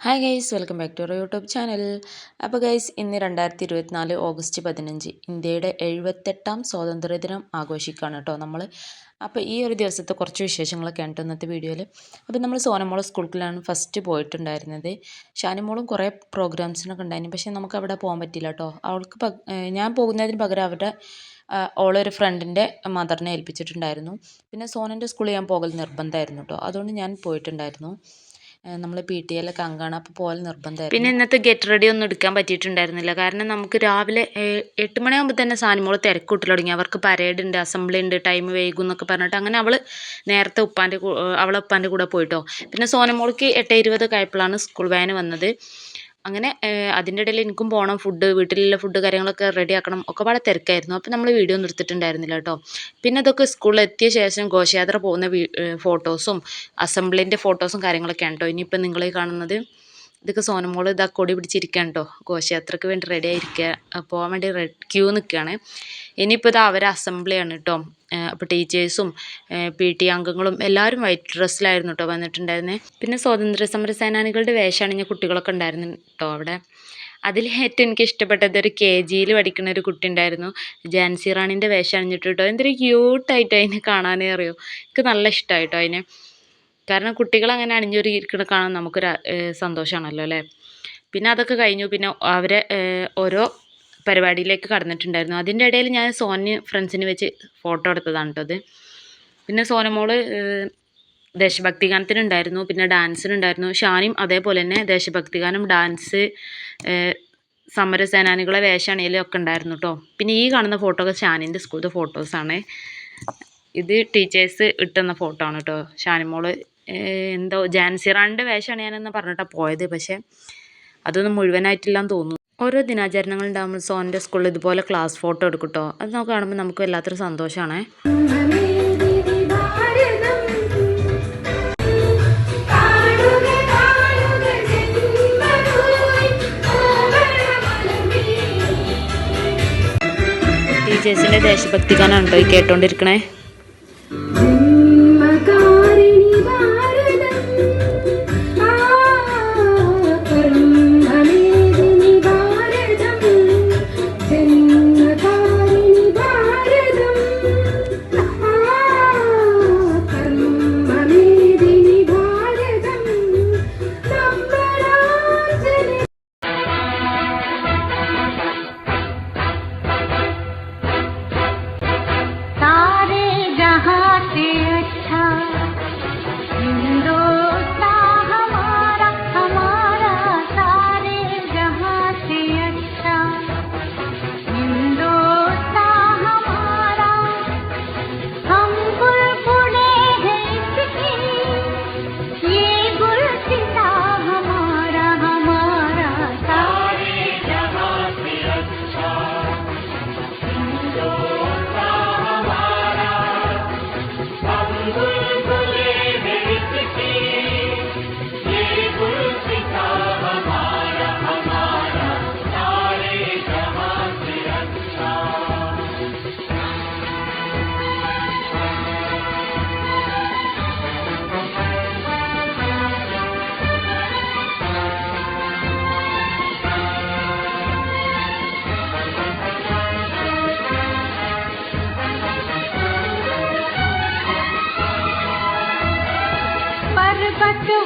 Hi guys, welcome back to our YouTube channel. അപ്പോൾ guys, ഇന്ന് 2024 August 15 ഇന്ത്യയുടെ 78ാം സ്വാതന്ത്ര്യദിനം ആഘോഷിക്കുകയാണ് കേട്ടോ നമ്മൾ. അപ്പോൾ ഈ ഒരു ദിവസത്തെ കുറച്ച് വിശേഷങ്ങളൊക്കെ ഉണ്ട് ഇന്നത്തെ വീഡിയോയിൽ. അപ്പോൾ നമ്മൾ സോനമോൾ സ്കൂളിലാണ് ഫസ്റ്റ് പോയിട്ടുണ്ടായിരുന്നത്. ഷാനിമോളും കുറേ പ്രോഗ്രാംസിനൊക്കെ ഉണ്ടായിരുന്നു, പക്ഷേ നമുക്ക് അവിടെ പോകാൻ പറ്റില്ല കേട്ടോ. അവൾക്ക് ഞാൻ പോകുന്നതിന് പകരം അവരുടെ ഓളൊരു ഫ്രണ്ടിൻ്റെ മദറിനെ ഏൽപ്പിച്ചിട്ടുണ്ടായിരുന്നു. പിന്നെ സോനൻ്റെ സ്കൂളിൽ ഞാൻ പോകൽ നിർബന്ധമായിരുന്നു കേട്ടോ, അതുകൊണ്ട് ഞാൻ പോയിട്ടുണ്ടായിരുന്നു. നമ്മൾ PTA അംഗമാണ്, അപ്പോൾ പോകൽ നിർബന്ധമായിരുന്നു. പിന്നെ ഇന്നത്തെ ഗെറ്റ് റെഡി ഒന്നും എടുക്കാൻ പറ്റിയിട്ടുണ്ടായിരുന്നില്ല, കാരണം നമുക്ക് രാവിലെ 8 മണിയാകുമ്പോൾ തന്നെ സാനിമോൾ തിരക്കൂട്ടൽ തുടങ്ങി. അവർക്ക് പരേഡ് ഉണ്ട്, അസംബ്ലി ഉണ്ട്, ടൈം വൈകും എന്നൊക്കെ പറഞ്ഞിട്ട് അങ്ങനെ അവൾ നേരത്തെ അവളെ ഉപ്പാൻ്റെ കൂടെ പോയിട്ടോ. പിന്നെ സോനമോൾക്ക് 8:20 ആയപ്പോഴാണ് സ്കൂൾ വാൻ വന്നത്. അങ്ങനെ അതിൻ്റെ ഇടയിൽ എനിക്കും പോകണം, വീട്ടിലുള്ള ഫുഡ് കാര്യങ്ങളൊക്കെ റെഡി ആക്കണം, ഒക്കെ വളരെ തിരക്കായിരുന്നു. അപ്പോൾ നമ്മൾ വീഡിയോ ഒന്നും എടുത്തിട്ടുണ്ടായിരുന്നില്ല കേട്ടോ. പിന്നെ ഇതൊക്കെ സ്കൂളിൽ എത്തിയ ശേഷം ഘോഷയാത്ര പോകുന്ന ഫോട്ടോസും അസംബ്ലിൻ്റെ ഫോട്ടോസും കാര്യങ്ങളൊക്കെയാണ് കേട്ടോ. ഇനിയിപ്പോൾ നിങ്ങൾ കാണുന്നത് ഇതൊക്കെ സോനമോൾ ഇതാ കൊടി പിടിച്ചിരിക്കുകയാണ് കേട്ടോ. ഘോഷയാത്രയ്ക്ക് വേണ്ടി റെഡി ആയിരിക്കുക, പോകാൻ വേണ്ടി ക്യൂ നിൽക്കുകയാണ്. ഇനിയിപ്പോൾ ഇതാ അവരെ അസംബ്ലിയാണ് കേട്ടോ. അപ്പോൾ ടീച്ചേഴ്സും PT അംഗങ്ങളും എല്ലാവരും വൈറ്റ് ഡ്രസ്സിലായിരുന്നു കേട്ടോ വന്നിട്ടുണ്ടായിരുന്നത്. പിന്നെ സ്വാതന്ത്ര്യ സമര സേനാനികളുടെ വേഷമണിഞ്ഞ കുട്ടികളൊക്കെ ഉണ്ടായിരുന്നു കേട്ടോ അവിടെ. അതിൽ ഏറ്റവും എനിക്ക് ഇഷ്ടപ്പെട്ടത് ഒരു KGയിൽ പഠിക്കുന്ന ഒരു കുട്ടി ഉണ്ടായിരുന്നു, ജാൻസി റാണിൻ്റെ വേഷം അണിഞ്ഞിട്ട് കേട്ടോ. എന്തൊരു ക്യൂട്ടായിട്ട് അതിനെ കാണാനേ അറിയോ, എനിക്ക് നല്ല ഇഷ്ടമായിട്ടോ അതിനെ. കാരണം കുട്ടികളങ്ങനെ അണിഞ്ഞൊരുങ്ങിയിരിക്കുന്നത് കാണാൻ നമുക്കൊരു സന്തോഷമാണല്ലോ അല്ലേ. പിന്നെ അതൊക്കെ കഴിഞ്ഞു. പിന്നെ അവരെ ഓരോ പരിപാടിയിലേക്ക് കടന്നിട്ടുണ്ടായിരുന്നു. അതിൻ്റെ ഇടയിൽ ഞാൻ ഫ്രണ്ട്സിന് വെച്ച് ഫോട്ടോ എടുത്തതാണ് കേട്ടോ അത്. പിന്നെ സോനമോൾ ദേശഭക്തി ഗാനത്തിനുണ്ടായിരുന്നു, പിന്നെ ഡാൻസിനുണ്ടായിരുന്നു. ഷാനിയും അതേപോലെ തന്നെ ദേശഭക്തി ഗാനം, ഡാൻസ്, സമരസേനാനികളെ വേഷമണിയിലും ഒക്കെ ഉണ്ടായിരുന്നു കേട്ടോ. പിന്നെ ഈ കാണുന്ന ഫോട്ടോ ഒക്കെ ഷാനിൻ്റെ സ്കൂളിലത്തെ ഫോട്ടോസാണ്. ഇത് ടീച്ചേഴ്സ് ഇട്ടുന്ന ഫോട്ടോ ആണ് കേട്ടോ. ഷാനിമോൾ എന്തോ ജാൻസി റാണിൻ്റെ വേഷം അണിയാനെന്ന് പറഞ്ഞിട്ടാണ് പോയത്, പക്ഷേ അതൊന്നും മുഴുവനായിട്ടില്ലാന്ന് തോന്നുന്നു. ഓരോ ദിനാചരണങ്ങൾ ഉണ്ടാകുമ്പോൾ സോനിൻ്റെ സ്കൂളിൽ ഇതുപോലെ ക്ലാസ് ഫോട്ടോ എടുക്കും കേട്ടോ. അത് നമുക്ക് കാണുമ്പോൾ നമുക്ക് വല്ലാത്തൊരു സന്തോഷമാണ്. ടീച്ചേഴ്സിൻ്റെ ദേശഭക്തി ഗാനമാണ് കേട്ടോ ഈ കേട്ടോണ്ടിരിക്കണേ.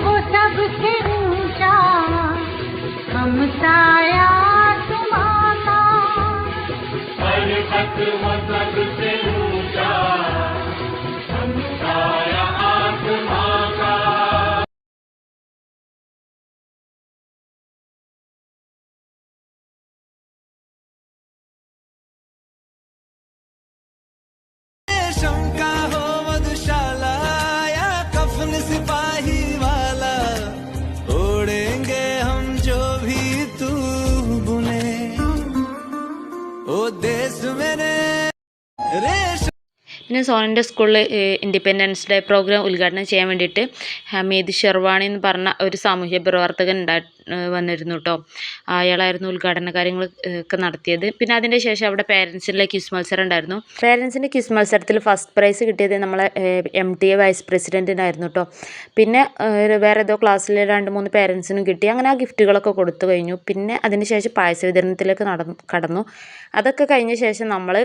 वो सबसे ऊंचा हम साया तुम्हारा, पर्वत वो सबसे ऊंचा हम साया तुम्हारा. शंका हो मधुशाला या कफन सिपाही वाला, ओढ़ेंगे हम जो भी तू बुने, ओ देश मेरे. പിന്നെ സോനൻ്റെ സ്കൂളിൽ ഇൻഡിപെൻഡൻസ് ഡേ പ്രോഗ്രാം ഉദ്ഘാടനം ചെയ്യാൻ വേണ്ടിയിട്ട് ഹമീദ് ഷെർവാണി എന്ന് പറഞ്ഞ ഒരു സാമൂഹ്യ പ്രവർത്തകൻ വന്നിരുന്നു കേട്ടോ. അയാളായിരുന്നു ഉദ്ഘാടന കാര്യങ്ങൾ ഒക്കെ നടത്തിയത്. പിന്നെ അതിൻ്റെ ശേഷം അവിടെ പേരൻസിൻ്റെ ക്വിസ് മത്സരം ഉണ്ടായിരുന്നു. പേരൻസിൻ്റെ ക്വിസ് മത്സരത്തിൽ ഫസ്റ്റ് പ്രൈസ് കിട്ടിയത് നമ്മളെ MTA വൈസ് പ്രസിഡൻറ്റിനായിരുന്നു കേട്ടോ. പിന്നെ വേറെ ഏതോ ക്ലാസ്സിലെ 2-3 പേരൻസിനും കിട്ടി. അങ്ങനെ ആ ഗിഫ്റ്റുകളൊക്കെ കൊടുത്തു കഴിഞ്ഞു. പിന്നെ അതിന് ശേഷം പായസ വിതരണത്തിലേക്ക് കടന്നു. അതൊക്കെ കഴിഞ്ഞ ശേഷം നമ്മൾ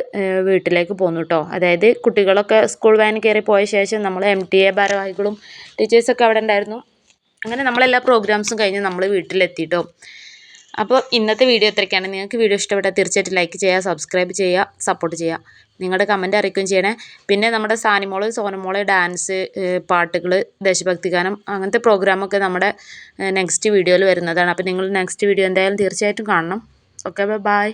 വീട്ടിലേക്ക് പോന്നു കേട്ടോ. അതായത് കുട്ടികളൊക്കെ സ്കൂൾ വാൻ കയറി പോയ ശേഷം നമ്മൾ MTA ഭാരവാഹികളും ടീച്ചേഴ്സൊക്കെ അവിടെ ഉണ്ടായിരുന്നു. അങ്ങനെ നമ്മളെല്ലാ പ്രോഗ്രാംസും കഴിഞ്ഞ് നമ്മൾ വീട്ടിലെത്തിയിട്ടോ. അപ്പോൾ ഇന്നത്തെ വീഡിയോ ഇത്രയ്ക്കാണ്. നിങ്ങൾക്ക് വീഡിയോ ഇഷ്ടപ്പെട്ടാൽ തീർച്ചയായിട്ടും ലൈക്ക് ചെയ്യുക, സബ്സ്ക്രൈബ് ചെയ്യുക, സപ്പോർട്ട് ചെയ്യുക. നിങ്ങളുടെ കമൻറ്റ് അറിയിക്കുകയും ചെയ്യണേ. പിന്നെ നമ്മുടെ സാനിമോള് സോനമോള് ഡാൻസ്, പാട്ടുകൾ, ദേശഭക്തി ഗാനം അങ്ങനത്തെ പ്രോഗ്രാമൊക്കെ നമ്മുടെ നെക്സ്റ്റ് വീഡിയോയിൽ വരുന്നതാണ്. അപ്പോൾ നിങ്ങൾ നെക്സ്റ്റ് വീഡിയോ എന്തായാലും തീർച്ചയായിട്ടും കാണണം. Okay, by.